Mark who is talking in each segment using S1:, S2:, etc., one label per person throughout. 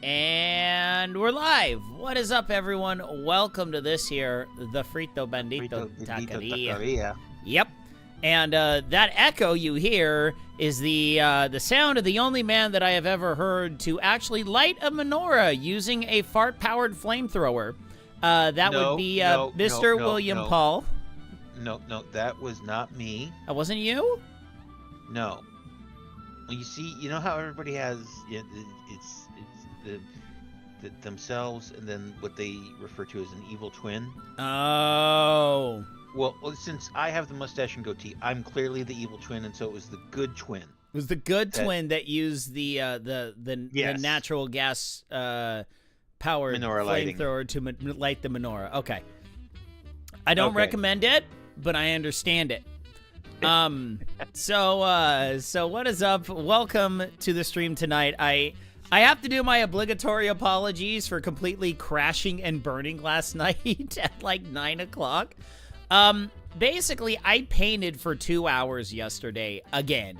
S1: And we're live. What is up, everyone? Welcome to this here, the Frito Bandito Taqueria. Yep. And that echo you hear is the sound of the only man that I have ever heard to actually light a menorah using a fart-powered flamethrower. That would be Mr. William Paul.
S2: No, that was not me.
S1: That wasn't you?
S2: No. You see, you know how everybody has it's themselves and then what they refer to as an evil twin?
S1: Oh.
S2: Well, since I have the mustache and goatee, I'm clearly the evil twin, and so it was the good twin. It
S1: was the good twin that used the natural gas powered flamethrower to light the menorah. Okay. I don't recommend it, but I understand it. So what is up? Welcome to the stream tonight. I have to do my obligatory apologies for completely crashing and burning last night at like 9 o'clock. Basically, I painted for 2 hours yesterday again.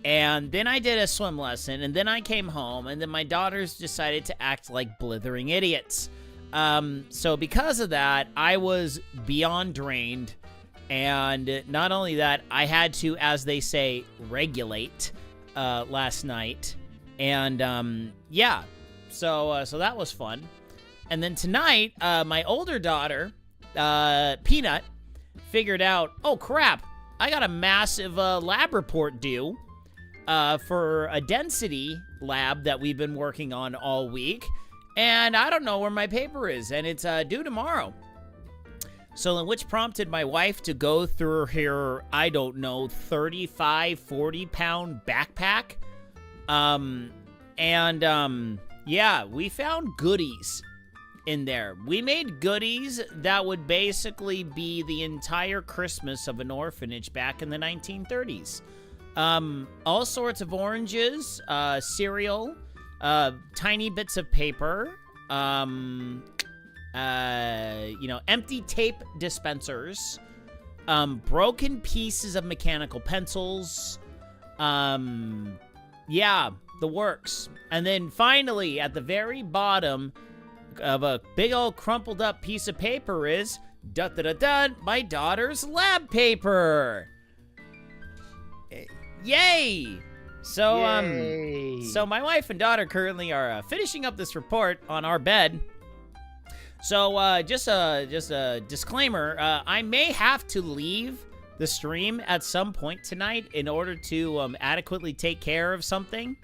S1: And then I did a swim lesson, and then I came home, and then my daughters decided to act like blithering idiots. So because of that, I was beyond drained. And not only that, I had to, as they say, regulate last night. And yeah, so that was fun. And then tonight, my older daughter, Peanut, figured out, oh crap, I got a massive lab report due for a density lab that we've been working on all week. And I don't know where my paper is, and it's due tomorrow. So, which prompted my wife to go through her, I don't know, 35, 40-pound backpack. Yeah, we found goodies in there. We made goodies that would basically be the entire Christmas of an orphanage back in the 1930s. All sorts of oranges, cereal, tiny bits of paper, empty tape dispensers, broken pieces of mechanical pencils, yeah, the works. And then finally, at the very bottom of a big old crumpled up piece of paper is, my daughter's lab paper. Yay! So, so my wife and daughter currently are finishing up this report on our bed. So, just a disclaimer, I may have to leave the stream at some point tonight in order to adequately take care of something.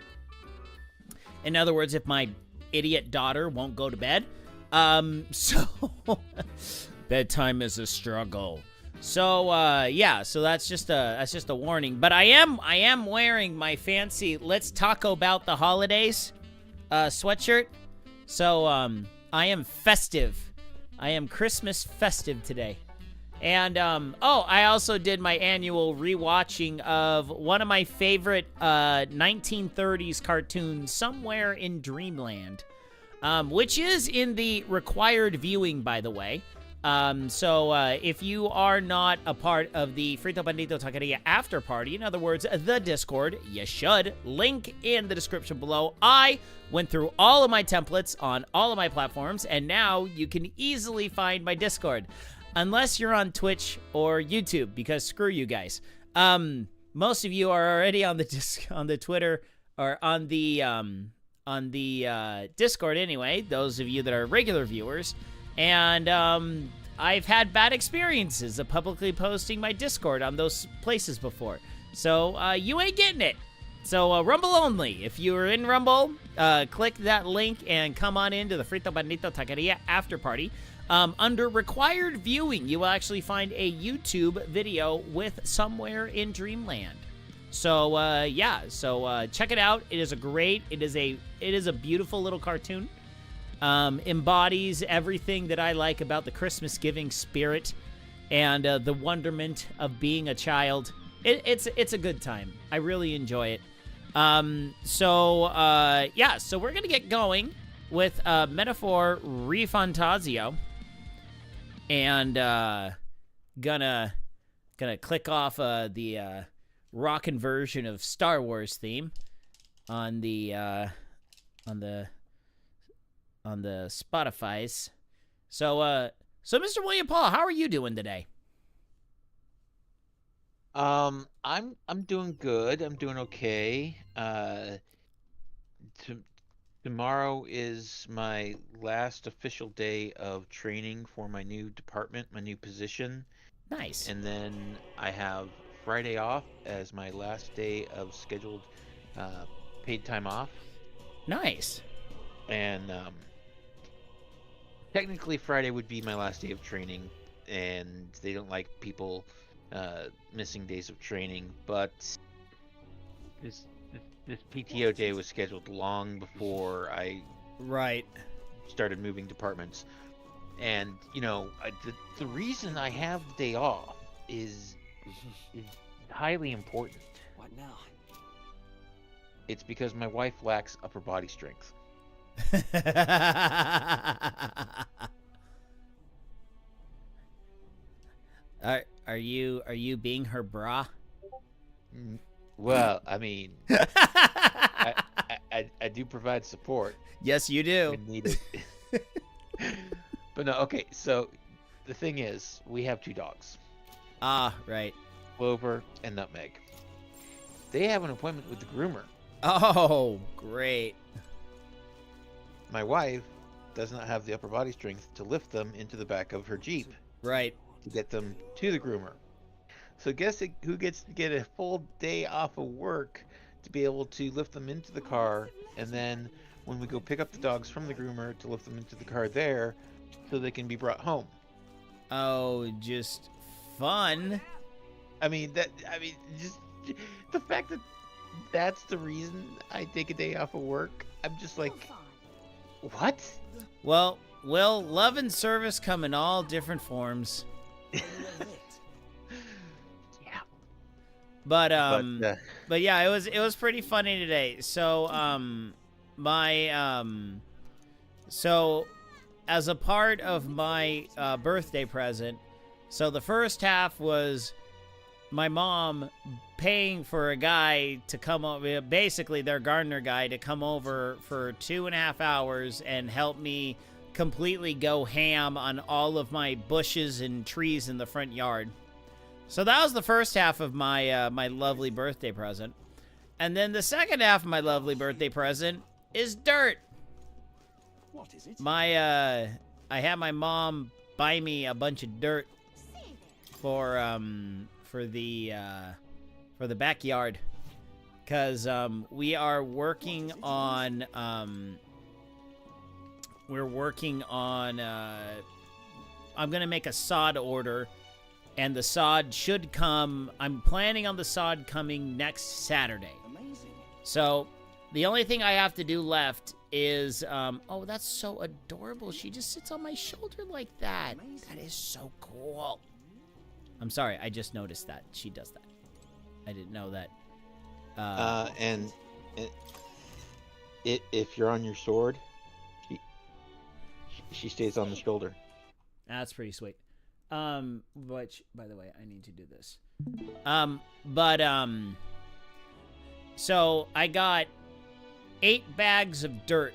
S1: In other words, if my idiot daughter won't go to bed. So, bedtime is a struggle. So, yeah, so that's just a warning. But I am wearing my fancy Let's Talk About the Holidays sweatshirt. So, I am festive. I am Christmas festive today. And, I also did my annual rewatching of one of my favorite 1930s cartoons, Somewhere in Dreamland, which is in the required viewing, by the way. So if you are not a part of the Frito Bandito Taqueria after party, in other words, the Discord, you should. Link in the description below. I went through all of my templates on all of my platforms, and now you can easily find my Discord. Unless you're on Twitch or YouTube, because screw you guys. Most of you are already on the Twitter or on the Discord anyway. Those of you that are regular viewers. And I've had bad experiences of publicly posting my Discord on those places before. So you ain't getting it. So Rumble only. If you're in Rumble, click that link and come on into the Frito Bandito Taqueria after party. Under required viewing, you will actually find a YouTube video with Somewhere in Dreamland. So yeah, so check it out. It is a beautiful little cartoon. Embodies everything that I like about the Christmas giving spirit and the wonderment of being a child. It's a good time. I really enjoy it. Yeah, so we're gonna get going with Metaphor Fantazio, and gonna click off the rockin' version of Star Wars theme on the on the Spotify's. So Mr. William Paul, how are you doing today?
S2: I'm doing good. I'm doing okay. Tomorrow is my last official day of training for my new department, my new position.
S1: Nice.
S2: And then I have Friday off as my last day of scheduled paid time off.
S1: Nice.
S2: And technically Friday would be my last day of training, and they don't like people missing days of training, but this PTO day was scheduled long before I started moving departments. And the reason I have the day off is highly important.
S3: What now?
S2: It's because my wife lacks upper body strength.
S1: Are you being her bra?
S2: Well, I mean, I do provide support.
S1: Yes, you do.
S2: When needed. But no, okay. So the thing is, we have 2 dogs.
S1: Ah, right.
S2: Clover and Nutmeg. They have an appointment with the groomer.
S1: Oh, great.
S2: My wife does not have the upper body strength to lift them into the back of her Jeep.
S1: Right.
S2: To get them to the groomer. So guess who gets to get a full day off of work to be able to lift them into the car, and then when we go pick up the dogs from the groomer to lift them into the car there so they can be brought home.
S1: Oh, just fun.
S2: Just the fact that that's the reason I take a day off of work, I'm just like, what?
S1: Well, love and service come in all different forms.
S2: Yeah.
S1: But yeah, it was pretty funny today. So so as a part of my birthday present, so the first half was my mom paying for a guy to come over, basically their gardener guy, to come over for 2.5 hours and help me completely go ham on all of my bushes and trees in the front yard. So that was the first half of my my lovely birthday present. And then the second half of my lovely birthday present is dirt.
S3: What is it?
S1: I had my mom buy me a bunch of dirt for the backyard, cuz we are working on I'm going to make a sod order, and the sod should come. I'm planning on the sod coming next Saturday.
S3: Amazing.
S1: So the only thing I have to do left is, oh, that's so adorable. She just sits on my shoulder like that.
S3: Amazing.
S1: That is so cool. I'm sorry, I just noticed that she does that. I didn't know that.
S2: And if you're on your sword, she stays on the shoulder.
S1: That's pretty sweet. Which, by the way, I need to do this. So I got 8 bags of dirt,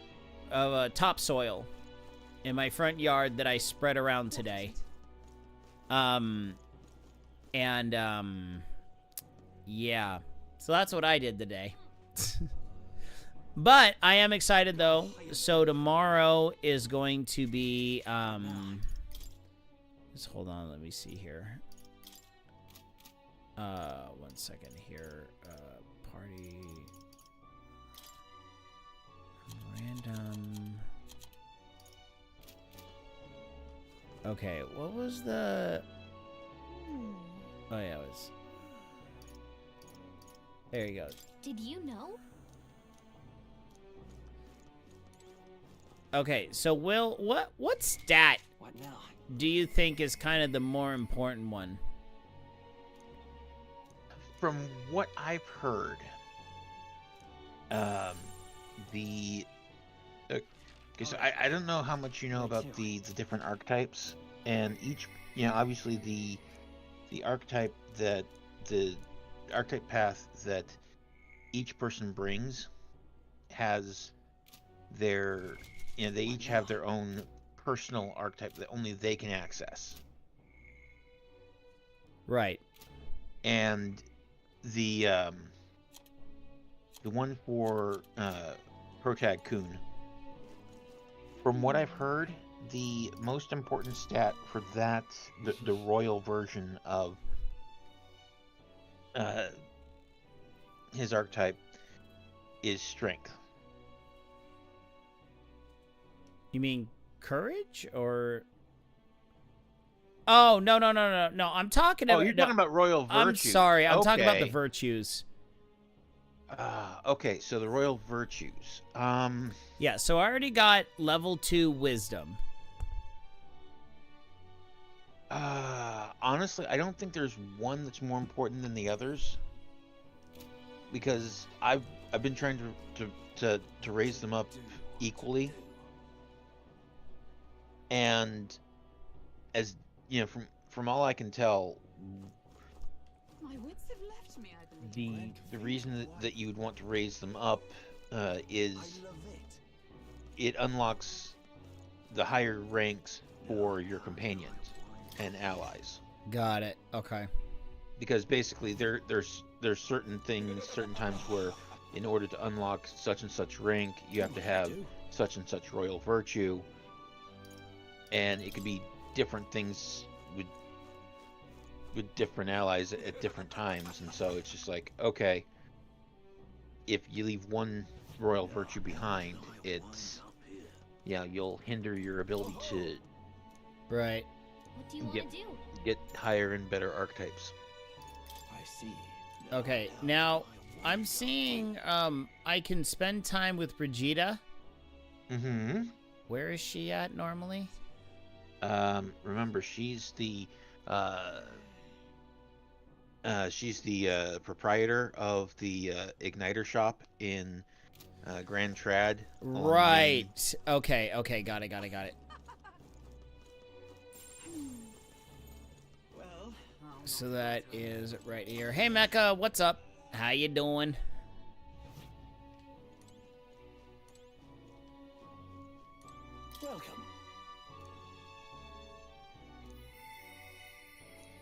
S1: of topsoil, in my front yard that I spread around today. Yeah. So that's what I did today. But I am excited, though. So tomorrow is going to be, just hold on, let me see here. 1 second here. Party. Random. Okay, what was the... Oh, yeah, it was... There you go.
S4: Did you know?
S1: Okay, so Will, what stat
S3: What now?
S1: do you think is kind of the more important one?
S2: From what I've heard, so I don't know how much you know about the different archetypes, and each, obviously the archetype that the archetype path that each person brings has their they each have their own personal archetype that only they can access.
S1: Right.
S2: And the one for Protag Kun, from what I've heard, the most important stat for that, the royal version of his archetype, is strength.
S1: You mean courage or? Oh, no. I'm talking about.
S2: Oh, you're talking about royal virtues.
S1: I'm sorry. I'm talking about the
S2: Okay.
S1: virtues.
S2: Okay, so the royal virtues.
S1: Yeah, so I already got level 2 wisdom.
S2: Honestly, I don't think there's one that's more important than the others, because I've been trying to raise them up equally, and as you know, from all I can tell,
S4: My wits have left me, I believe.
S2: the reason that you would want to raise them up is it unlocks the higher ranks for your companions and allies.
S1: Got it. Okay.
S2: Because basically there's certain things, certain times where in order to unlock such and such rank, you have to have such and such royal virtue, and it could be different things with different allies at different times. And so it's just like, okay, if you leave one royal virtue behind, it's you'll hinder your ability to
S1: Right.
S5: What do you want to do?
S2: get higher and better archetypes.
S3: I see.
S1: Okay, now I'm seeing I can spend time with Brigida.
S2: Mm-hmm.
S1: Where is she at normally?
S2: Remember, she's the proprietor of the Igniter shop in Grand Trad.
S1: Right. Okay, got it.
S3: Well,
S1: So that is right here. Hey Mecca, what's up? How you doing?
S3: welcome.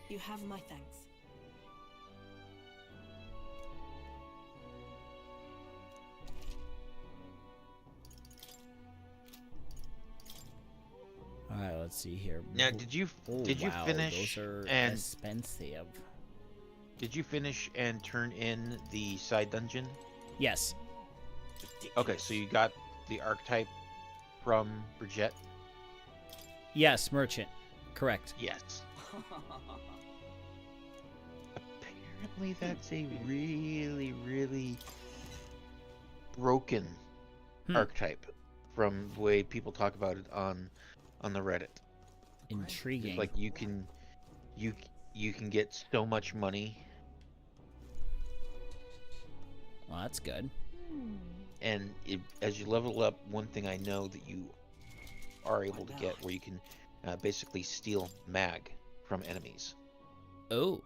S4: You have my thanks.
S1: All right, let's see here.
S2: Now, did you
S1: wow,
S2: finish
S1: those are
S2: and
S1: expensive.
S2: did you finish and turn in the side dungeon?
S1: Yes.
S2: Okay, so you got the archetype from Brigitte?
S1: Yes, merchant. Correct.
S2: Yes. Apparently that's a really, really broken archetype from the way people talk about it on the Reddit.
S1: Intriguing.
S2: Like you can get so much money,
S1: Well, that's good.
S2: and as you level up, one thing I know that you are able to get where you can basically steal mag from enemies.
S1: Oh.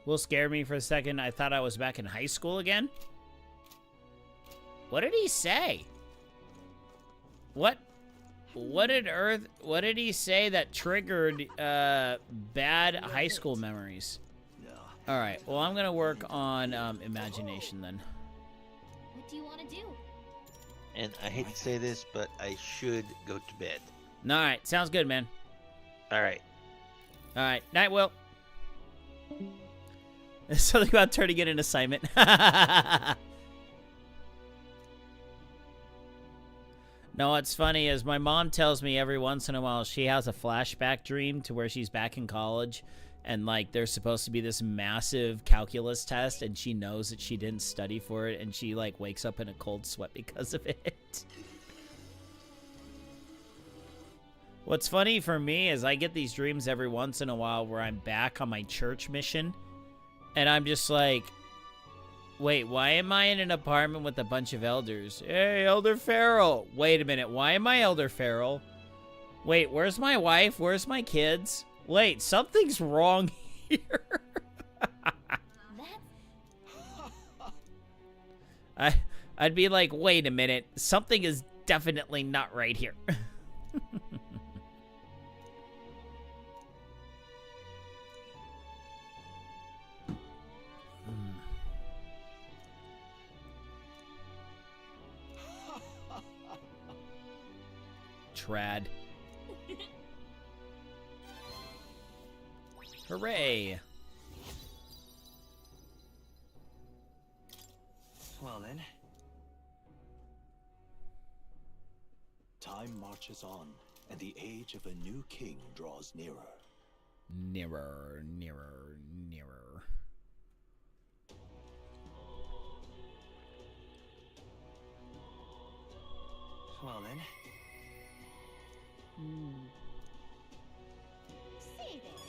S1: Will scare me for a second. I thought I was back in high school again. What did he say? What did he say that triggered bad high school memories? All right. Well, I'm going to work on imagination then.
S5: What do you want to do?
S2: And I hate to say this, but I should go to bed.
S1: All right. Sounds good, man.
S2: All right.
S1: All right. Night, Will. There's something about turning in an assignment. No, what's funny is my mom tells me every once in a while she has a flashback dream to where she's back in college and like there's supposed to be this massive calculus test and she knows that she didn't study for it and she like wakes up in a cold sweat because of it. What's funny for me is I get these dreams every once in a while where I'm back on my church mission and I'm just like, wait, why am I in an apartment with a bunch of elders? Hey, Elder Farrell. Wait a minute, why am I Elder Farrell? Wait, where's my wife? Where's my kids? Wait, something's wrong here. I'd be like, wait a minute, something is definitely not right here. Trad. Hooray.
S3: Well then. Time marches on, and the age of a new king draws nearer.
S1: Nearer, nearer, nearer.
S3: Well then.
S5: Say there.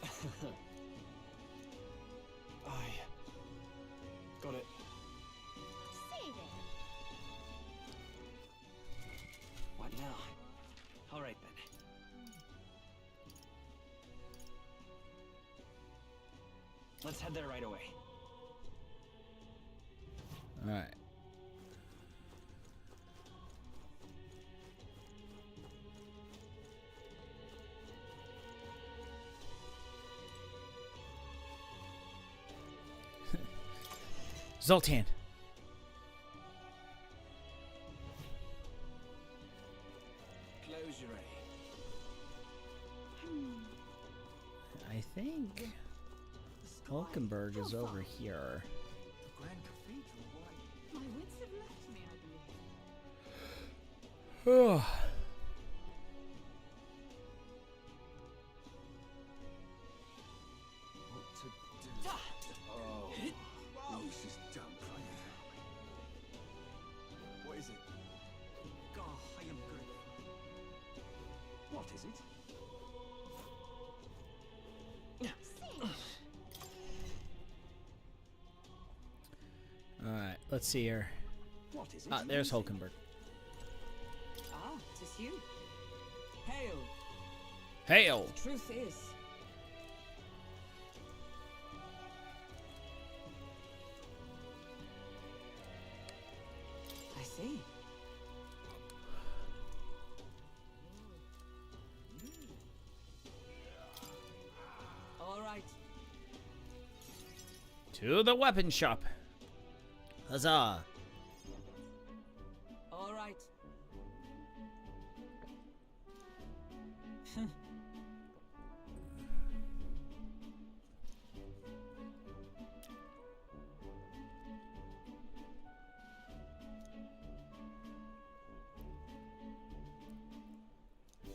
S5: Say there.
S3: I got it.
S5: Say there.
S3: What now? All right then. Let's head there right away.
S1: All right. Zoltan.
S3: Close your eye.
S1: I think Hulkenberg is over here.
S3: The Grand Cathedral, why?
S4: My wits have left me, I believe.
S3: What to do? Oh, this is dumb. What is it? God, I am good. What is it?
S1: All right, let's see here.
S3: What is it?
S1: Ah, there's Hulkenberg.
S4: Ah, 'tis you. Hail.
S1: Hail!
S4: The truth is, I see. All right.
S1: To the weapon shop. Huzzah!
S4: All right.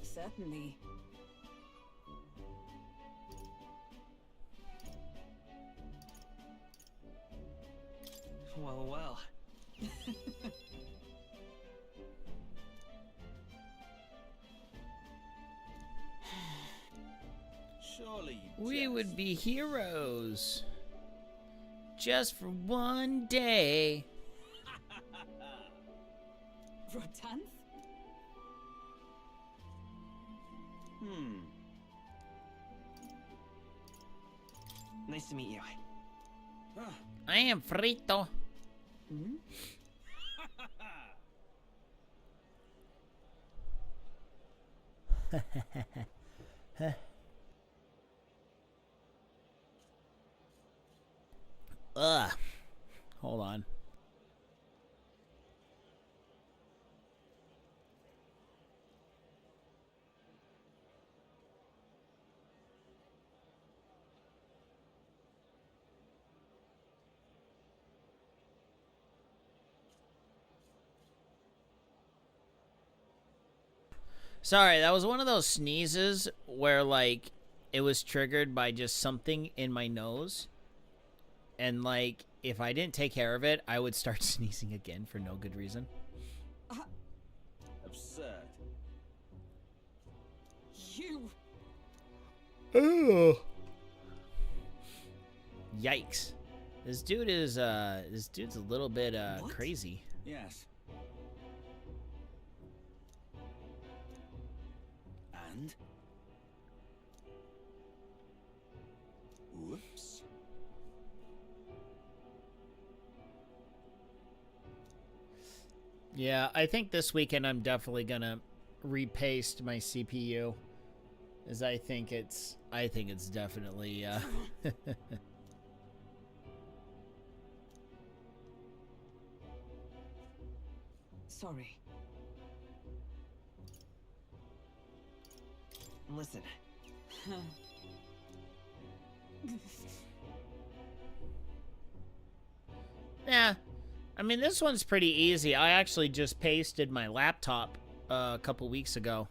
S4: Certainly.
S3: Well, well. Surely
S1: We would be heroes. Just for one day.
S4: Rotanth?
S3: Nice to meet you.
S1: I am Frito.
S4: Hmm?
S1: Ugh. Hold on. Sorry, that was one of those sneezes where, like, it was triggered by just something in my nose. And, like, if I didn't take care of it, I would start sneezing again for no good reason.
S3: Absurd.
S4: You.
S1: Oh. Yikes. This dude's a little bit
S3: What?
S1: crazy.
S3: Yes. And
S1: Yeah, I think this weekend I'm definitely gonna repaste my CPU, as I think it's definitely
S6: Sorry. Listen.
S1: Yeah. I mean, this one's pretty easy. I actually just pasted my laptop a couple weeks ago.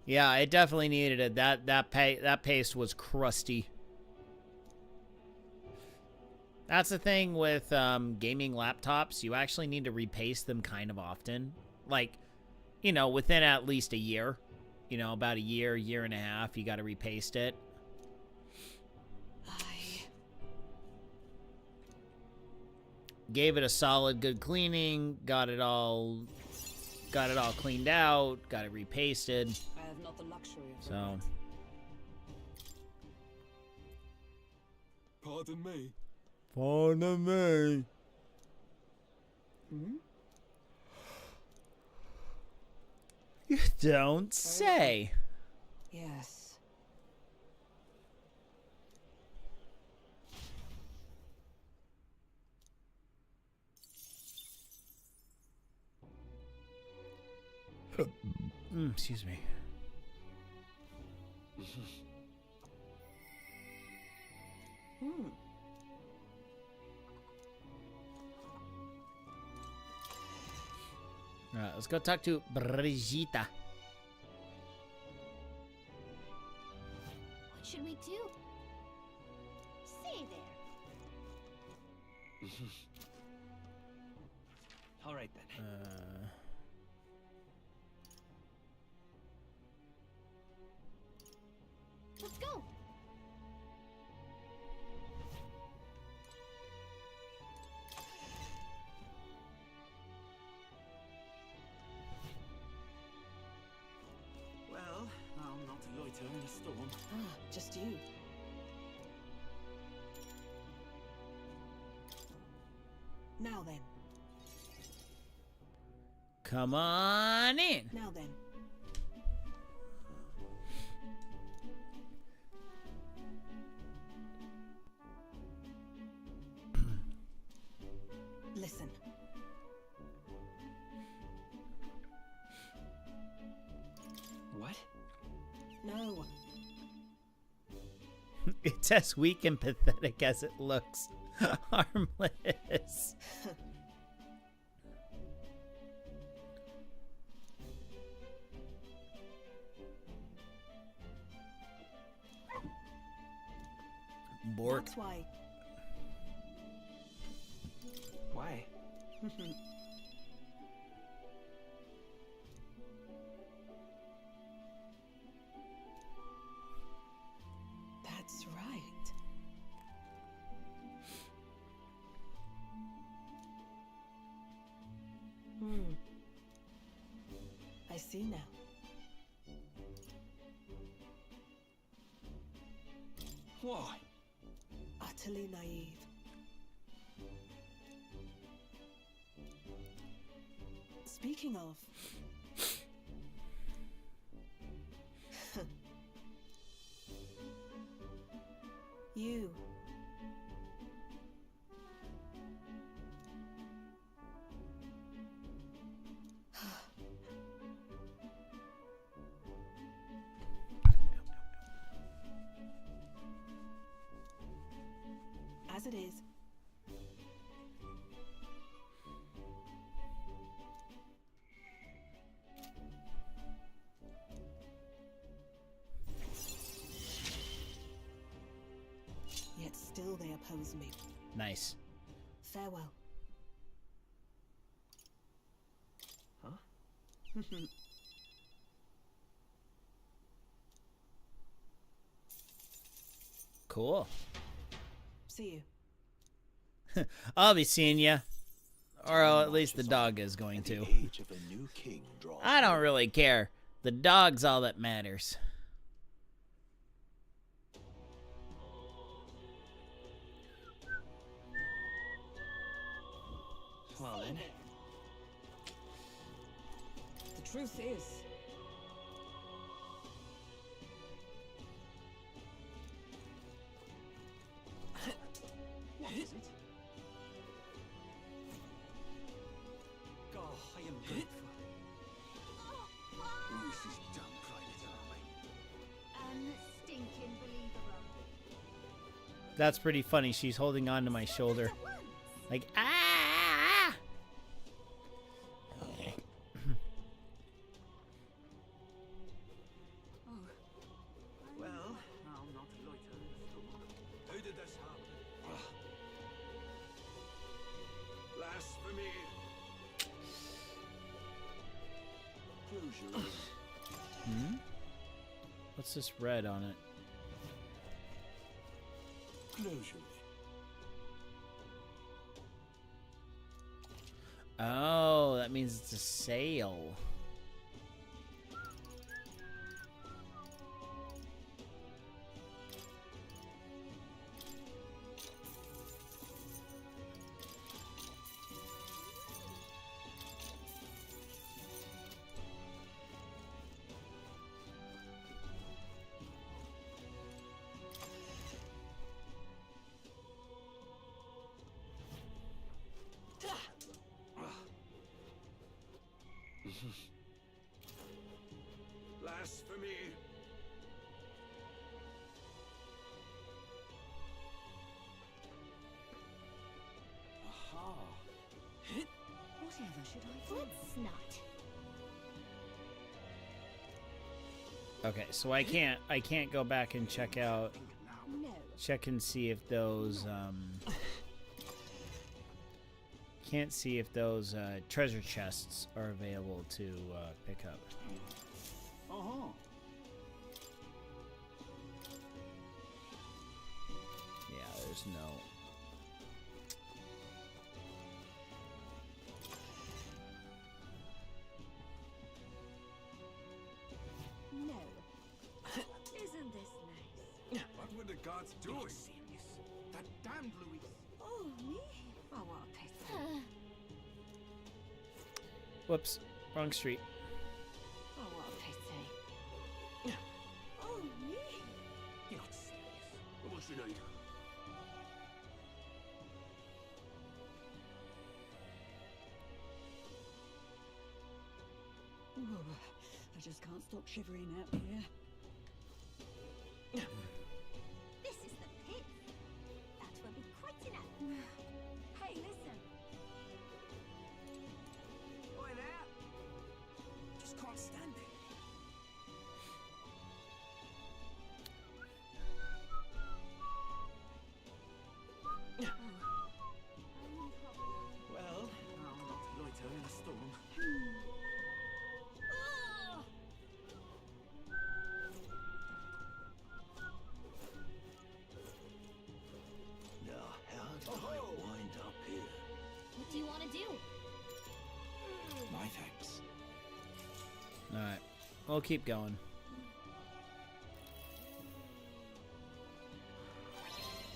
S1: Yeah, it definitely needed it. That paste was crusty. That's the thing with gaming laptops. You actually need to repaste them kind of often. Like, you know, within at least a year. You know, about a year, year and a half, you got to repaste it. Gave it a solid good cleaning, got it all cleaned out, got it repasted.
S6: I have not the luxury of
S1: So
S3: Pardon me.
S1: pardon me.
S6: Hmm?
S1: You don't say.
S6: Yes.
S1: Excuse me.
S6: Hmm.
S1: All right, let's go talk to Brigitta.
S5: What should we do? Say there.
S6: All right then.
S5: Let's go.
S3: Well, I'll not loiter in a storm.
S6: Ah, just you. Now then.
S1: Come on in.
S6: Now then. Listen.
S3: What?
S6: No.
S1: It's as weak and pathetic as it looks. Harmless. Bork.
S6: That's why.
S3: Why?
S6: That's right. Hmm. I see now.
S3: Why?
S6: Utterly naive. Speaking of... You. As it is. Yet still they oppose me.
S1: Nice.
S6: Farewell.
S3: Huh?
S1: Cool.
S6: See you.
S1: I'll be seeing ya. Or at least the dog is going to. I don't really care. The dog's all that matters.
S3: Well then.
S6: truth is,
S3: What is it? God, I am grateful. This is dumb private army.
S5: Unstinking believer.
S1: That's pretty funny. She's holding on to my shoulder. Like, ah!
S3: Well, I'll not loiter in the storm. How did this happen? Blasphemy! Close your eyes.
S1: Hmm? What's this red on it?
S3: Close your
S1: Oh, that means it's a sale.
S3: Blasphemy! Aha!
S5: Whatever should I do? Let's not.
S1: Okay, so I can't go back and check
S5: No.
S1: and see if those can't see if those treasure chests are available to pick up.
S3: Uh-huh.
S1: Yeah, there's no.
S5: No. Isn't this nice?
S3: What were the gods doing? That damned Louis.
S5: Oh, me? Oh, what a piss.
S1: Whoops, wrong street.
S5: Oh, what a pity. Oh, me?
S3: You're not serious. What should I do?
S6: oh, I just can't stop shivering out here.
S5: This is the pit. That will be quite enough. Hey, listen.
S3: Oi there! Just can't stand it. Well, I'll not loiter in a storm.
S5: Oh!
S3: Now, how did I wind up here?
S5: What do you want to do?
S3: My thanks.
S1: All right, we'll keep going.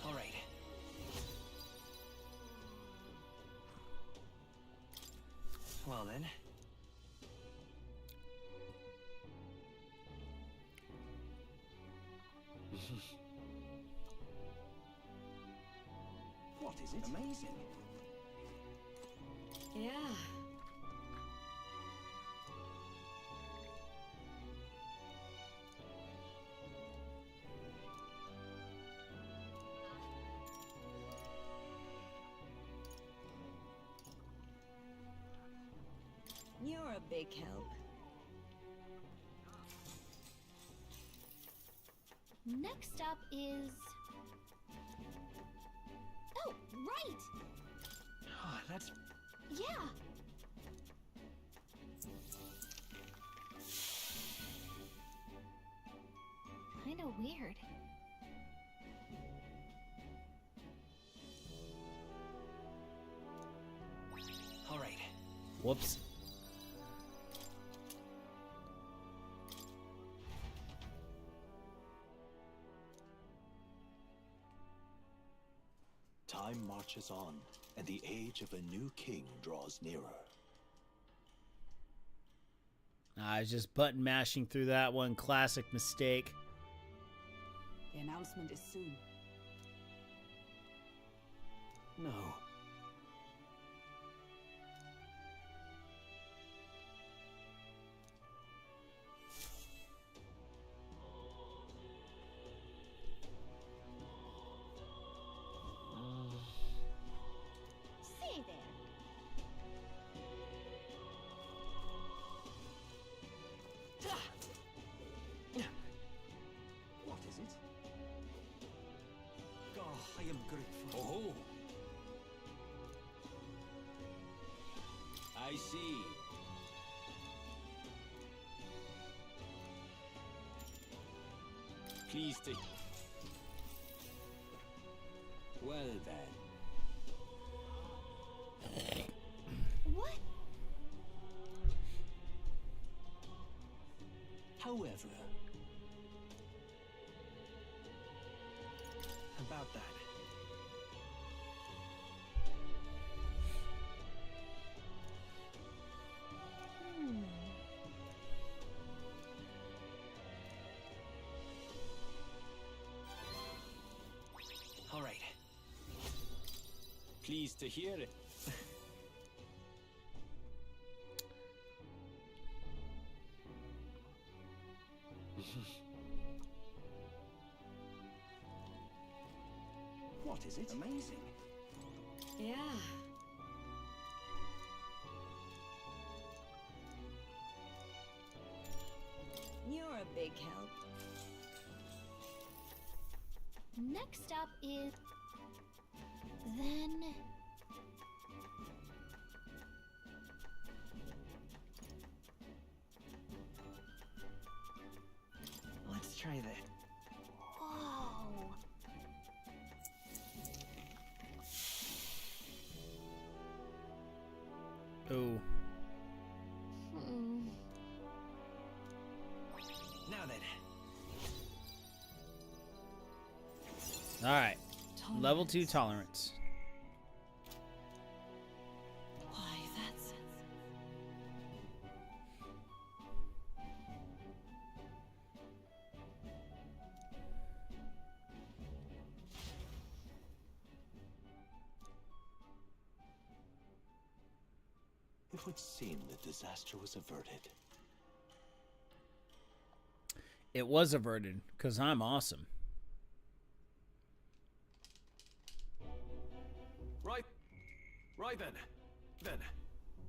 S3: All right. Well then. What is it? Amazing.
S6: Yeah. You're a big help.
S5: Next up is... Oh, right!
S3: Ah, that's
S5: Yeah. Kinda weird.
S3: all right.
S1: Whoops.
S7: Time marches on, and the age of a new king draws nearer.
S1: I was just button mashing through that one. Classic mistake.
S6: The announcement is soon.
S7: No.
S5: Say there.
S3: What is it? God, I am grateful.
S7: Oh. I see. Please take. Well then.
S5: What?
S7: However, about that. All right. Pleased to hear it.
S3: What is it? Amazing.
S6: Yeah.
S5: You're a big help.
S8: Next up is... Then...
S3: Let's try that.
S8: Whoa.
S1: Oh.
S3: Now then.
S1: All right. Level 2 tolerance.
S6: Why, that's...
S7: It would seem the disaster was averted.
S1: It was averted, because I'm awesome.
S7: Right then.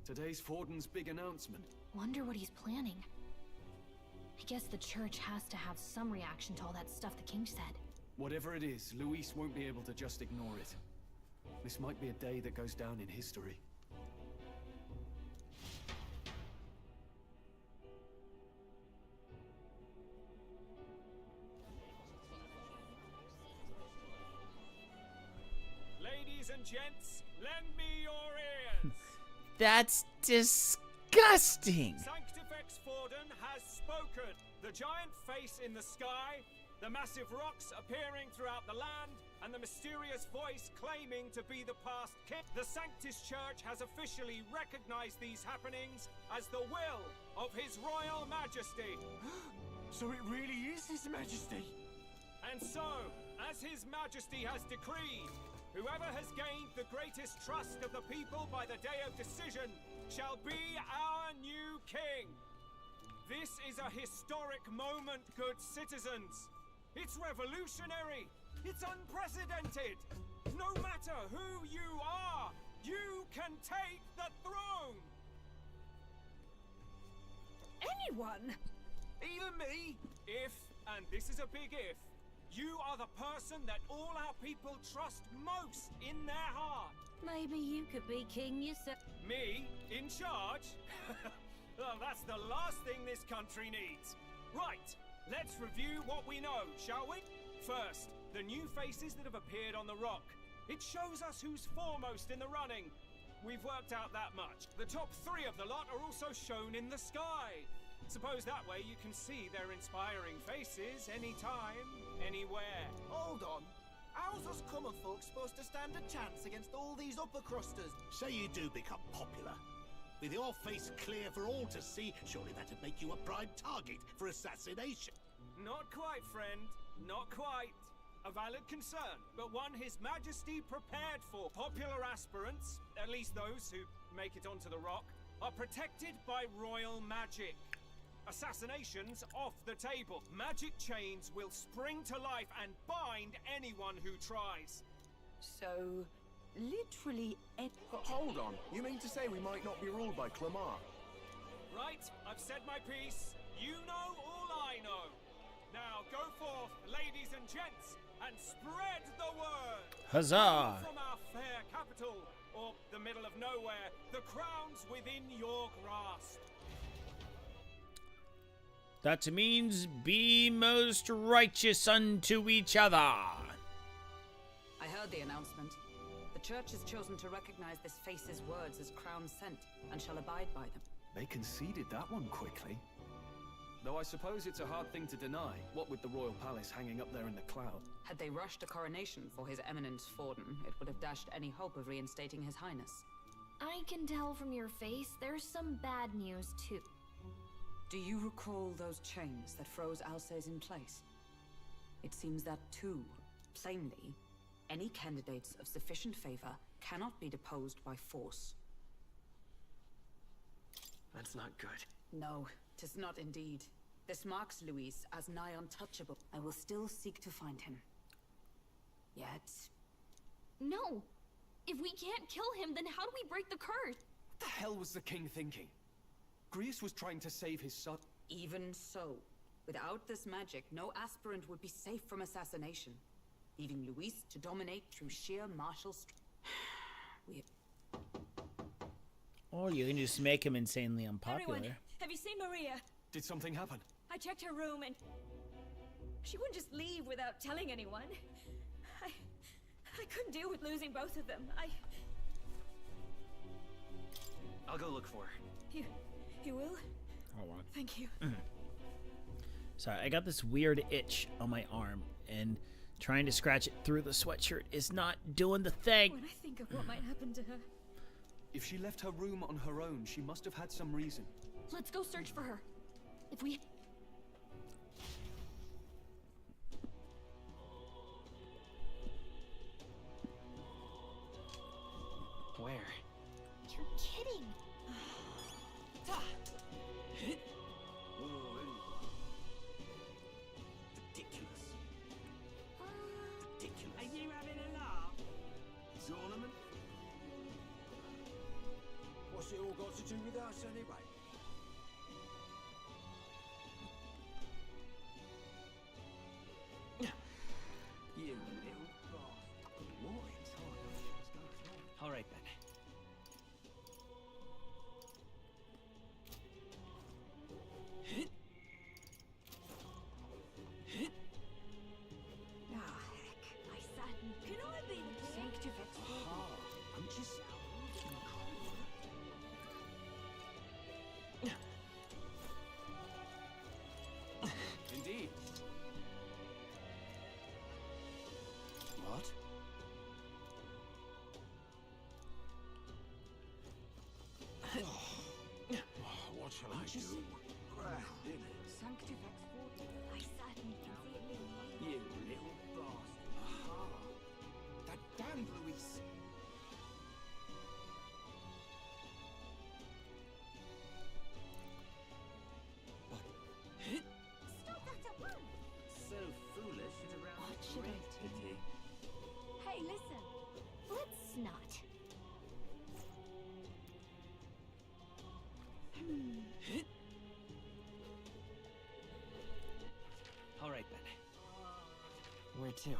S7: Today's Forden's big announcement.
S8: Wonder what he's planning. I guess the church has to have some reaction to all that stuff the king said.
S7: Whatever it is, Luis won't be able to just ignore it. This might be a day that goes down in history.
S3: Ladies and gents, lend me your ears.
S1: That's disgusting.
S3: Sanctifex Forden has spoken. The giant face in the sky, the massive rocks appearing throughout the land, and the mysterious voice claiming to be the past king. The Sanctus Church has officially recognized these happenings as the will of His Royal Majesty.
S7: So it really is His Majesty!
S3: And so, as His Majesty has decreed, whoever has gained the greatest trust of the people by the day of decision shall be our new king. This is a historic moment, good citizens. It's revolutionary. It's unprecedented. No matter who you are, you can take the throne.
S6: Anyone?
S3: Even me. If, and this is a big if, you are the person that all our people trust most in their heart.
S5: Maybe you could be king yourself.
S3: Me? In charge? Well, that's the last thing this country needs. Right, let's review what we know, shall we? First, the new faces that have appeared on the rock. It shows us who's foremost in the running. We've worked out that much. The top 3 of the lot are also shown in the sky. Suppose that way you can see their inspiring faces anytime, anywhere.
S9: Hold on. How's us common folks supposed to stand a chance against all these upper crusters?
S10: Say you do become popular.
S9: With your face clear for all to see, surely that'd make you a prime target for assassination.
S3: Not quite, friend. Not quite. A valid concern, but one His Majesty prepared for. Popular aspirants, at least those who make it onto the rock, are protected by royal magic. Assassinations off the table. Magic chains will spring to life and bind anyone who tries.
S6: So, literally
S10: Hold on. You mean to say we might not be ruled by Clamart?
S3: Right, I've said my piece. You know all I know. Now go forth, ladies and gents, and spread the word.
S1: Huzzah!
S3: From our fair capital, or the middle of nowhere, the crown's within your grasp.
S1: That means be most righteous unto each other.
S6: I heard the announcement. The church has chosen to recognize this face's words as crown sent and shall abide by them.
S7: They conceded that one quickly. Though I suppose it's a hard thing to deny, what with the royal palace hanging up there in the cloud.
S6: Had they rushed a coronation for His Eminence Forden, it would have dashed any hope of reinstating His Highness.
S8: I can tell from your face there's some bad news too.
S6: Do you recall those chains that froze Alsace in place? It seems that too, plainly, any candidates of sufficient favor cannot be deposed by force.
S10: That's not good.
S6: No, 'tis not indeed. This marks Louis as nigh untouchable. I will still seek to find him. Yet...
S8: No! If we can't kill him, then how do we break the curse?
S7: What the hell was the king thinking? Grius was trying to save his son.
S6: Even so, without this magic, no aspirant would be safe from assassination, leaving Louis to dominate through sheer martial strength.
S1: Or you can just make him insanely unpopular.
S11: Everyone, have you seen Maria?
S7: Did something happen?
S11: I checked her room and she wouldn't just leave without telling anyone. I couldn't deal with losing both of them.
S10: I'll go look for her.
S11: You will?
S1: Hold on.
S11: Thank you.
S1: Sorry, I got this weird itch on my arm, and trying to scratch it through the sweatshirt is not doing the thing.
S11: When I think of what might happen to her.
S7: If she left her room on her own, she must have had some reason.
S8: Let's go search for her. If we...
S10: Where?
S8: You're kidding!
S9: Ridiculous. Ridiculous.
S3: Are you having a laugh?
S9: Tournament?
S10: What's it all got to do with us anyway? You little bastard. What entirely was going on? All right then.
S5: Ah, heck. I saddened. Can I be the Sanctifex?
S10: I'm just...
S7: Indeed.
S10: What? What shall I do?
S5: Sanctifex 40. I saddened.
S10: You little bastard. Aha. That damned Luis.
S5: Stop that at once.
S10: So foolish at around
S8: What should I do?
S10: pity.
S5: Hey, listen.
S8: Let's not.
S10: All right then. Where to?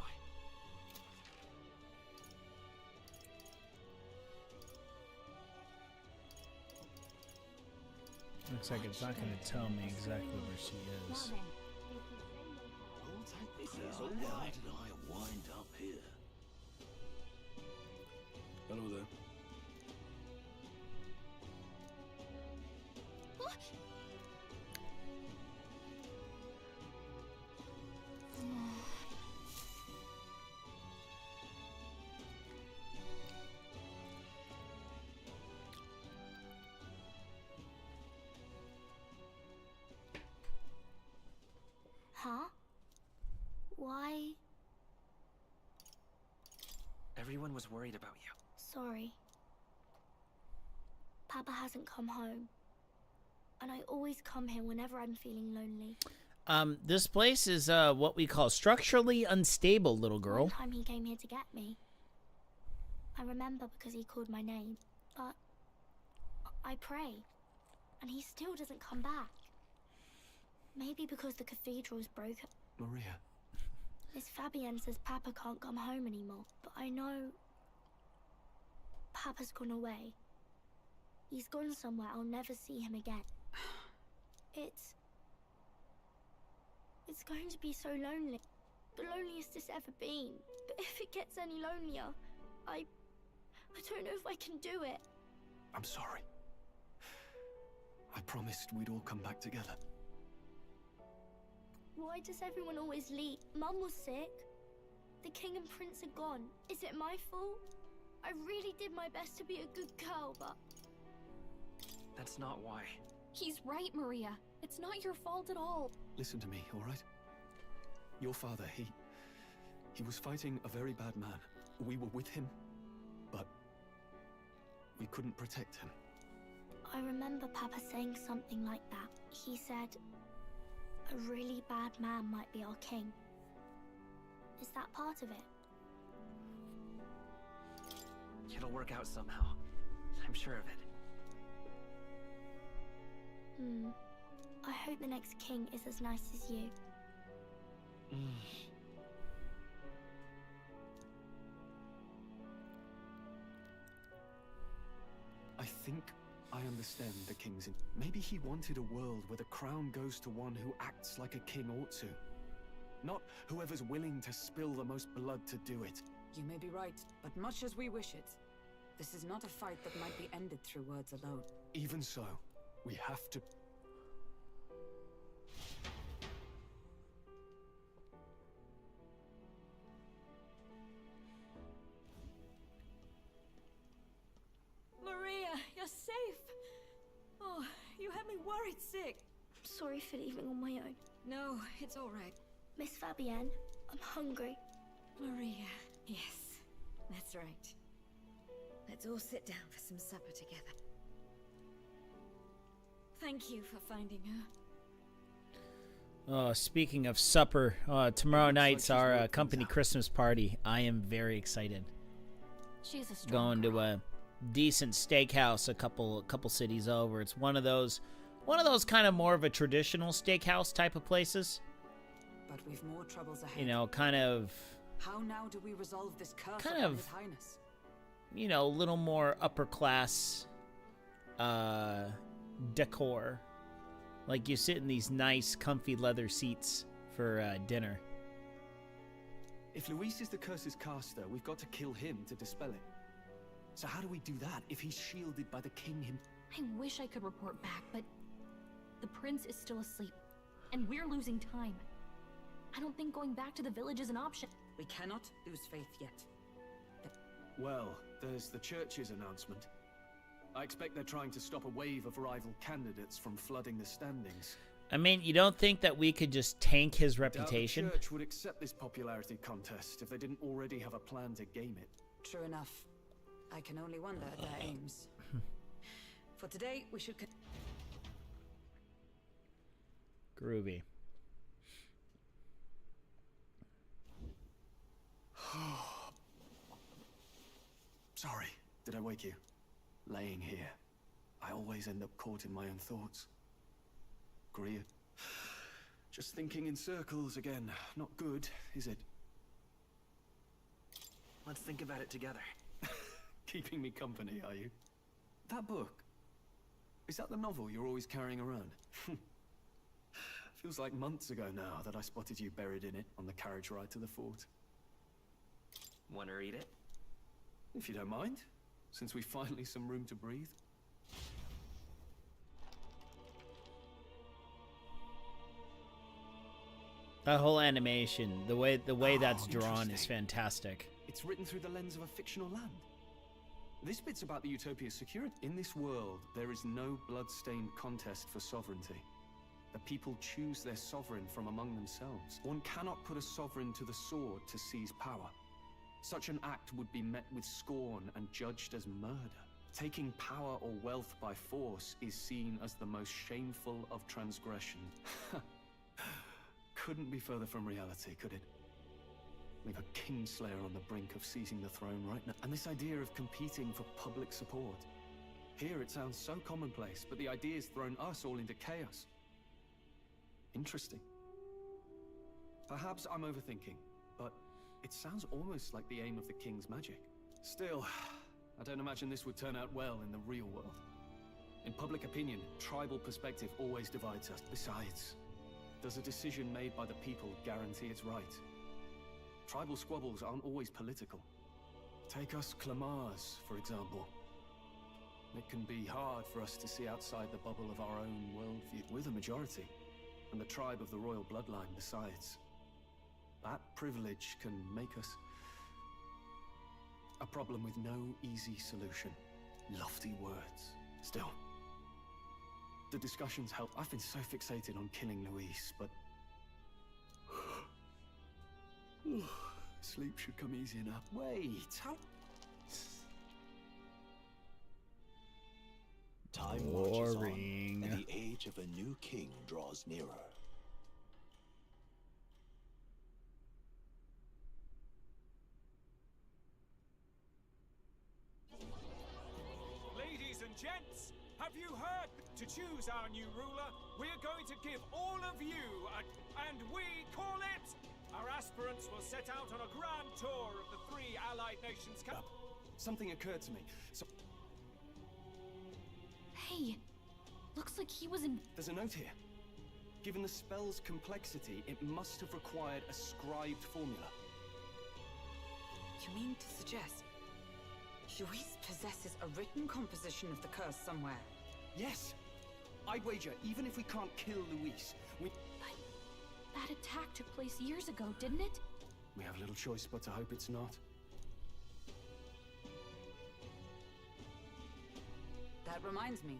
S1: Looks like it's not going to tell me exactly where she is.
S9: Why did I wind up here?
S10: Hello there. Everyone was worried about you.
S8: Sorry. Papa hasn't come home. And I always come here whenever I'm feeling lonely.
S1: This place is what we call structurally unstable, little girl.
S8: One time he came here to get me. I remember because he called my name, but I pray, and he still doesn't come back. Maybe because the cathedral's broken.
S7: Maria.
S8: Miss Fabienne says Papa can't come home anymore, but I know Papa's gone away. He's gone somewhere I'll never see him again. It's going to be so lonely. The loneliest it's ever been. But if it gets any lonelier, I don't know if I can do it.
S7: I'm sorry. I promised we'd all come back together.
S8: Why does everyone always leave? Mum was sick. The king and prince are gone. Is it my fault? I really did my best to be a good girl, but...
S10: That's not why.
S8: He's right, Maria. It's not your fault at all.
S7: Listen to me, all right? Your father, he was fighting a very bad man. We were with him, but we couldn't protect him.
S8: I remember Papa saying something like that. He said, a really bad man might be our king. Is that part of it?
S10: It'll work out somehow. I'm sure of it.
S8: I hope the next king is as nice as you.
S7: I think I understand the king's... Maybe he wanted a world where the crown goes to one who acts like a king ought to. Not whoever's willing to spill the most blood to do it.
S6: You may be right, but much as we wish it, this is not a fight that might be ended through words alone.
S7: Even so, we have to...
S11: Maria, you're safe. Oh, you had me worried sick.
S8: Sorry for leaving on my own.
S11: No, it's all right.
S8: Miss Fabienne, I'm hungry.
S11: Maria, yes, that's right. Let's all sit down for some supper together. Thank you for finding her.
S1: Oh, speaking of supper, tomorrow night's our company Christmas party. I am very excited.
S8: She's a strong
S1: Going to a decent steakhouse a couple cities over. It's one of those kind of more of a traditional steakhouse type of places.
S6: But we've more troubles ahead.
S1: You know, kind of...
S6: How now do we resolve this curse
S1: kind
S6: upon
S1: of,
S6: His Highness?
S1: You know, a little more upper class decor. Like you sit in these nice, comfy leather seats for dinner.
S7: If Luis is the curse's caster, we've got to kill him to dispel it. So how do we do that if he's shielded by the king him?
S8: I wish I could report back, but the prince is still asleep, and we're losing time. I don't think going back to the village is an option.
S6: We cannot lose faith yet.
S7: Well, there's the church's announcement. I expect they're trying to stop a wave of rival candidates from flooding the standings.
S1: I mean, you don't think that we could just tank his
S7: Doubt
S1: reputation?
S7: the church would accept this popularity contest if they didn't already have a plan to game it.
S6: True enough. I can only wonder at their aims. For today, we should...
S1: Groovy.
S7: Sorry, did I wake you? Laying here, I always end up caught in my own thoughts. Greer. Just thinking in circles again. Not good, is it?
S10: Let's think about it together.
S7: Keeping me company, are you? That book. Is that the novel you're always carrying around? Feels like months ago now that I spotted you buried in it on the carriage ride to the fort.
S10: Want to read it?
S7: If you don't mind, since we finally some room to breathe.
S1: That whole animation, the way that's drawn is fantastic.
S7: It's written through the lens of a fictional land. This bit's about the Utopia's security. In this world, there is no blood-stained contest for sovereignty. The people choose their sovereign from among themselves. One cannot put a sovereign to the sword to seize power. Such an act would be met with scorn and judged as murder. Taking power or wealth by force is seen as the most shameful of transgression. Couldn't be further from reality, could it? Leave a kingslayer on the brink of seizing the throne right now. And this idea of competing for public support. Here it sounds so commonplace, but the idea's thrown us all into chaos. Interesting. Perhaps I'm overthinking, but it sounds almost like the aim of the king's magic. Still, I don't imagine this would turn out well in the real world. In public opinion, tribal perspective always divides us. Besides, does a decision made by the people guarantee it's right? Tribal squabbles aren't always political. Take us Clamars, for example. It can be hard for us to see outside the bubble of our own worldview. We're the majority, and the tribe of the royal bloodline besides. That privilege can make us a problem with no easy solution. Lofty words. Still, the discussions help. I've been so fixated on killing Luis, but sleep should come easy enough. Wait, how?
S9: Time marches on, and the age of a new king draws nearer.
S3: Ladies and gents, have you heard? To choose our new ruler, we're going to give all of you and we call it... Our aspirants will set out on a grand tour of the 3 allied nations.
S7: Something occurred to me.
S8: Hey, looks like he was in...
S7: There's a note here. Given the spell's complexity, it must have required a scribed formula.
S6: You mean to suggest Luis possesses a written composition of the curse somewhere?
S7: Yes. I'd wager, even if we can't kill Luis, we...
S8: But that attack took place years ago, didn't it?
S7: We have little choice but to hope it's not.
S6: That reminds me.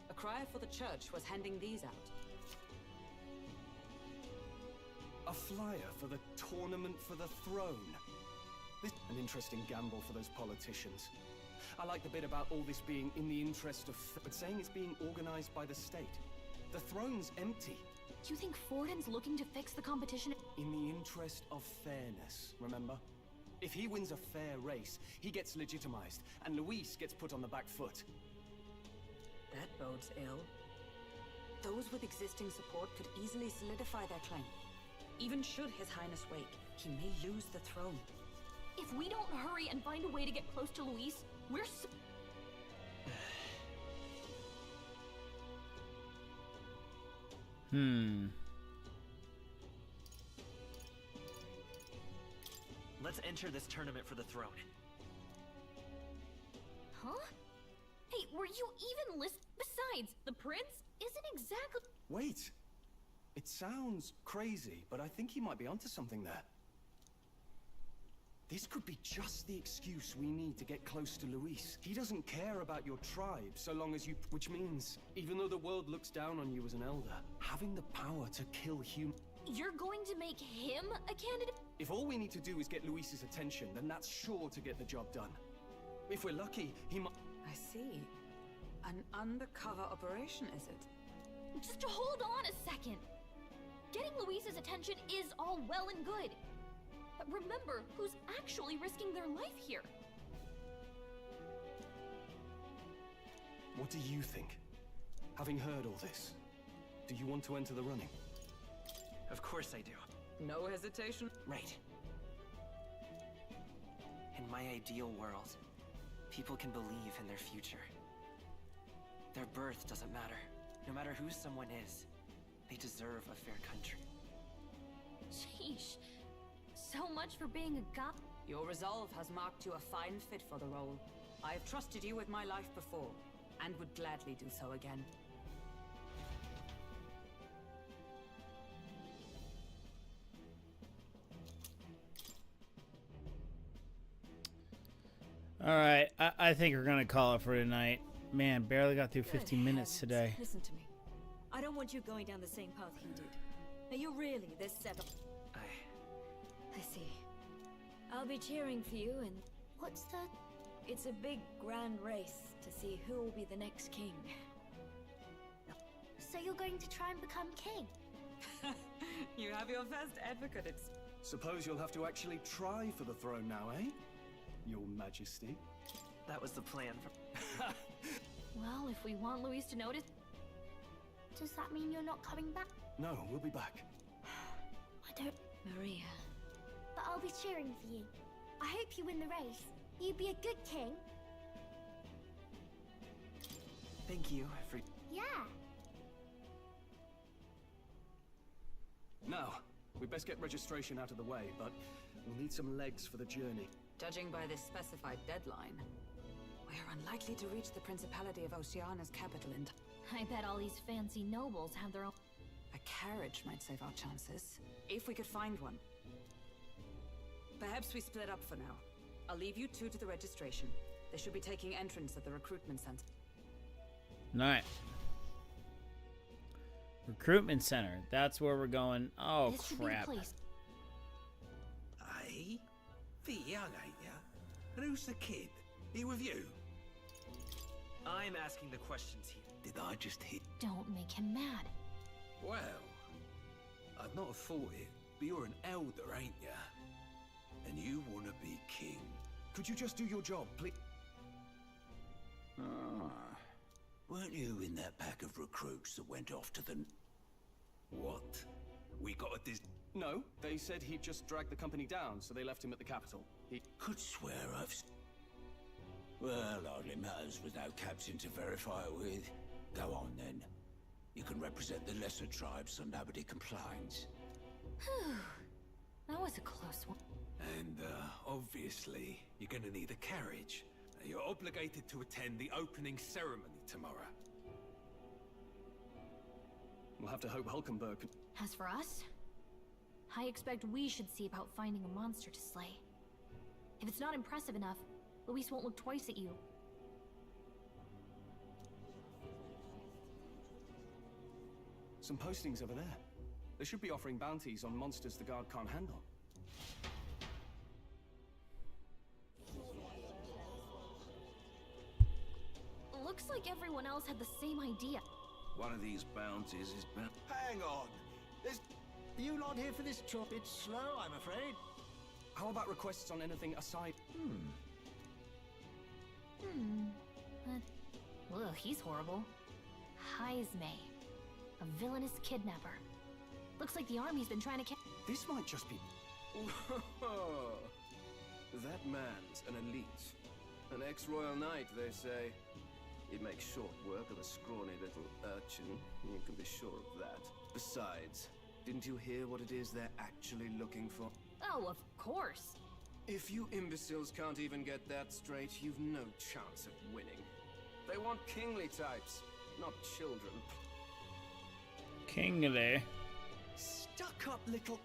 S6: A crier for the church was handing these out.
S7: A flyer for the tournament for the throne. This an interesting gamble for those politicians. I like the bit about all this being in the interest of... but saying it's being organized by the state. The throne's empty.
S8: Do you think Forden's looking to fix the competition?
S7: In the interest of fairness, remember? If he wins a fair race, he gets legitimized, and Luis gets put on the back foot.
S6: That bodes ill. Those with existing support could easily solidify their claim. Even should His Highness wake, he may lose the throne.
S8: If we don't hurry and find a way to get close to Luis, we're
S10: Let's enter this tournament for the throne.
S8: Huh? Hey, were you even listening? Besides, the prince isn't exactly...
S7: Wait. It sounds crazy, but I think he might be onto something there. This could be just the excuse we need to get close to Luis. He doesn't care about your tribe so long as you... Which means, even though the world looks down on you as an elder, having the power to kill humans...
S8: You're going to make him a candidate?
S7: If all we need to do is get Luis's attention, then that's sure to get the job done. If we're lucky, he might...
S6: I see. An undercover operation, is it?
S8: Just hold on a second. Getting Luis's attention is all well and good. But remember who's actually risking their life here.
S7: What do you think? Having heard all this, do you want to enter the running?
S10: Of course I do.
S6: No hesitation?
S10: Right. In my ideal world, people can believe in their future. Their birth doesn't matter. No matter who someone is, they deserve a fair country.
S8: Sheesh. So much for being a god.
S6: Your resolve has marked you a fine fit for the role. I have trusted you with my life before, and would gladly do so again.
S1: All right, I think we're gonna call it for tonight. Man, barely got through 15 minutes today.
S11: Listen to me. I don't want you going down the same path he did. Are you really this set up?
S10: I
S11: see. I'll be cheering for you, and
S8: What's the...
S11: it's a big grand race to see who will be the next king.
S8: So you're going to try and become king?
S6: You have your first advocate. It's
S7: Suppose you'll have to actually try for the throne now, eh? Your Majesty.
S10: That was the plan.
S8: Well, if we want Luis to notice... Does that mean you're not coming back?
S7: No, we'll be back.
S8: I don't...
S11: Maria.
S8: But I'll be cheering for you. I hope you win the race. You'd be a good king.
S10: Thank you for...
S8: Yeah.
S7: Now, we best get registration out of the way, but we'll need some legs for the journey.
S6: judging by this specified deadline. We're unlikely to reach the Principality of Oceana's capital in time.
S8: I bet all these fancy nobles have their own...
S6: A carriage might save our chances, if we could find one. Perhaps we split up for now. I'll leave you two to the registration. They should be taking entrance at the recruitment center.
S1: Alright. Recruitment center. That's where we're going. Oh,
S8: This should be the
S1: crap.
S8: place.
S9: Aye? Bit young, ain't ya? And who's the kid? He with you?
S10: I'm asking the questions here.
S9: Did I just hit?
S8: Don't make him mad.
S9: Well, I'd not have thought it, but you're an elder, ain't ya? And you want to be king.
S7: Could you just do your job, please?
S9: Ah. Weren't you in that pack of recruits that went off to the... What? We got a
S7: No, they said he'd just dragged the company down, so they left him at the capital. He...
S9: Could swear I've... Well, hardly matters with no captain to verify it with. Go on, then. You can represent the lesser tribes so nobody complains.
S8: That was a close one.
S9: And, obviously, you're gonna need a carriage. You're obligated to attend the opening ceremony tomorrow.
S7: We'll have to hope Hulkenberg can...
S8: As for us, I expect we should see about finding a monster to slay. If it's not impressive enough, Luis won't look twice at you.
S7: Some postings over there. They should be offering bounties on monsters the guard can't handle.
S8: Looks like everyone else had the same idea.
S9: One of these bounties is bound...
S12: Hang on! You not here for this trip? It's slow, I'm afraid.
S7: How about requests on anything aside?
S8: Ugh, he's horrible. Heisme, a villainous kidnapper. Looks like the army's been trying to
S7: This might just be...
S13: That man's an elite. An ex-royal knight, they say. He'd make short work of a scrawny little urchin. You can be sure of that. Besides, didn't you hear what it is they're actually looking for?
S8: Oh, of course.
S13: If you imbeciles can't even get that straight, you've no chance of winning. They want kingly types, not children.
S1: Kingly.
S12: Stuck up little...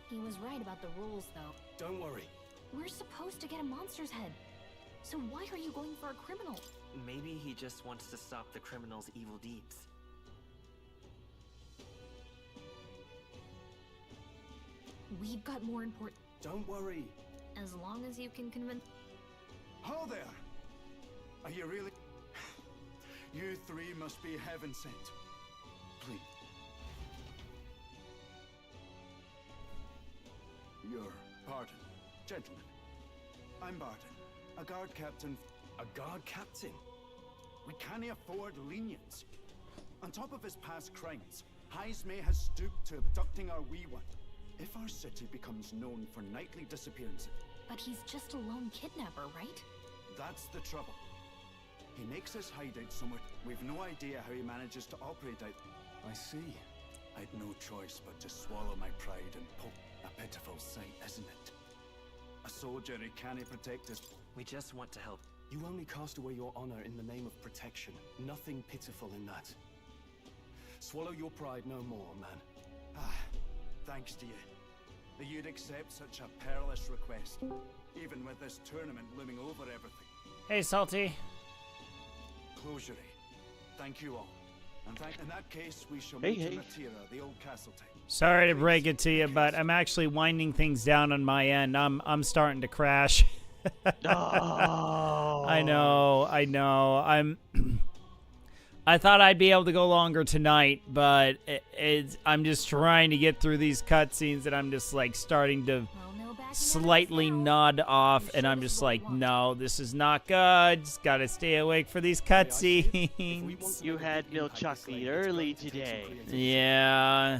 S8: He was right about the rules, though.
S7: Don't worry.
S8: We're supposed to get a monster's head. So why are you going for a criminal?
S10: Maybe he just wants to stop the criminal's evil deeds.
S8: We've got more important...
S7: Don't worry.
S8: As long as you can convince...
S12: Ho there! Are you really... You three must be heaven sent.
S7: Please.
S12: Your pardon, gentlemen. I'm Barton, a guard captain.
S7: A guard captain?
S12: We can't afford lenience. On top of his past crimes, Heisme has stooped to abducting our wee one. If our city becomes known for nightly disappearances...
S8: But he's just a lone kidnapper, right?
S12: That's the trouble. He makes his hideout somewhere. We've no idea how he manages to operate out.
S7: I see.
S12: I'd no choice but to swallow my pride and poke. A pitiful sight, isn't it? A soldier who can't protect us.
S10: We just want to help.
S7: You only cast away your honor in the name of protection. Nothing pitiful in that. Swallow your pride no more, man.
S12: Ah, thanks to you. That you'd accept such a perilous request, even with this tournament looming over everything.
S1: Hey, Salty.
S12: Closure. Thank you all. And in that case, we shall
S2: Hey,
S12: meet
S2: hey.
S12: in Matira, the old castle type.
S1: Sorry to break it to you, but I'm actually winding things down on my end. I'm starting to crash.
S2: No.
S1: I know. I thought I'd be able to go longer tonight, but I'm just trying to get through these cutscenes, and I'm just like starting to slightly nod off, and I'm just like, no, this is not good. Just gotta stay awake for these cutscenes.
S2: You had milk chocolate early today.
S1: Yeah.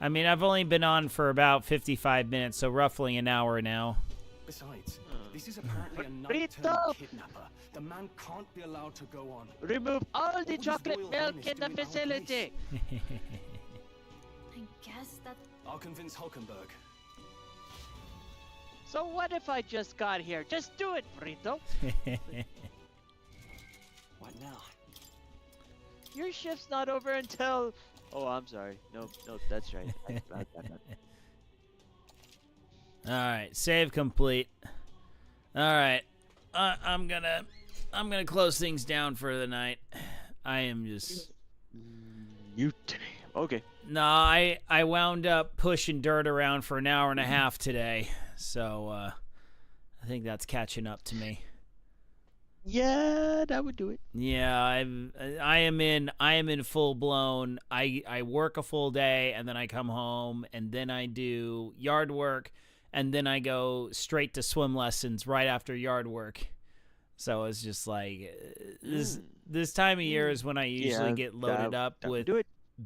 S1: I mean, I've only been on for about 55 minutes, so roughly an hour now.
S7: Besides, this is apparently a night-term kidnapper. The man can't be allowed to go on.
S2: Remove all the chocolate milk in the facility.
S8: I guess that...
S7: I'll convince Hulkenberg.
S2: So what if I just got here? Just do it, Frito.
S10: What now?
S2: Your shift's not over until... Oh, I'm sorry. No, that's right.
S1: All right, save complete. All right, I'm gonna close things down for the night. I am just
S2: mutiny. Okay.
S1: No, I wound up pushing dirt around for an hour and a half today, so I think that's catching up to me.
S2: Yeah, that would do it.
S1: Yeah, I am in full blown. I work a full day, and then I come home, and then I do yard work, and then I go straight to swim lessons right after yard work. So it's just like this time of year is when I usually get loaded up with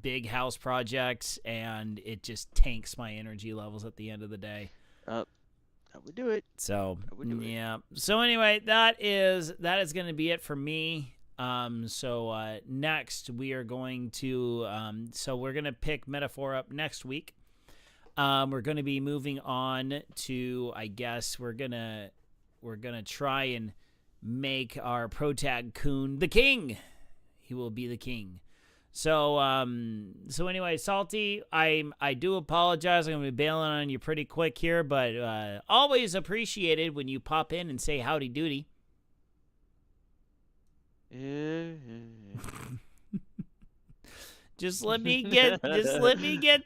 S1: big house projects, and it just tanks my energy levels at the end of the day.
S2: That would do it.
S1: So yeah. So anyway, that is going to be it for me. So next we are going to we're going to pick Metaphor up next week. We're going to be moving on to, I guess we're going to try and make our protag Coon the king. He will be the king. So anyway, Salty, I do apologize. I'm going to be bailing on you pretty quick here, but always appreciated when you pop in and say howdy doody. Just let me get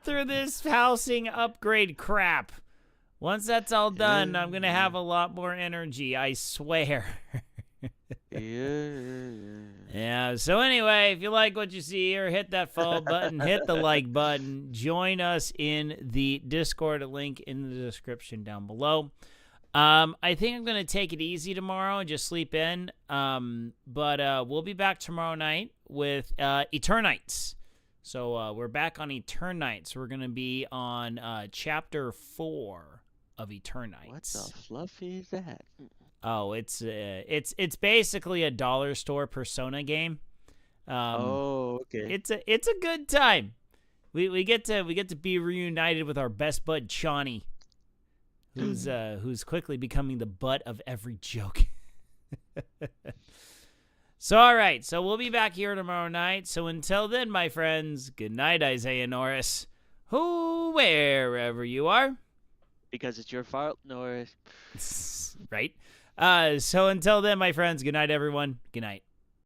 S1: through this housing upgrade crap. Once that's all done, I'm going to have a lot more energy, I swear. Yeah, so anyway, if you like what you see here, hit that follow button, hit the like button, join us in the Discord, link in the description down below. I think I'm going to take it easy tomorrow and just sleep in, but we'll be back tomorrow night with Eternites. So we're back on Eternites. We're going to be on Chapter 4 of Eternites.
S2: What the fluff is that?
S1: Oh, it's basically a dollar store Persona game.
S2: Okay.
S1: It's a good time. We get to be reunited with our best bud Chani, who's quickly becoming the butt of every joke. So all right, so we'll be back here tomorrow night. So until then, my friends, good night, Isaiah Norris. Wherever you are.
S2: Because it's your fault, Norris.
S1: Right? So until then, my friends, good night, everyone. Good night.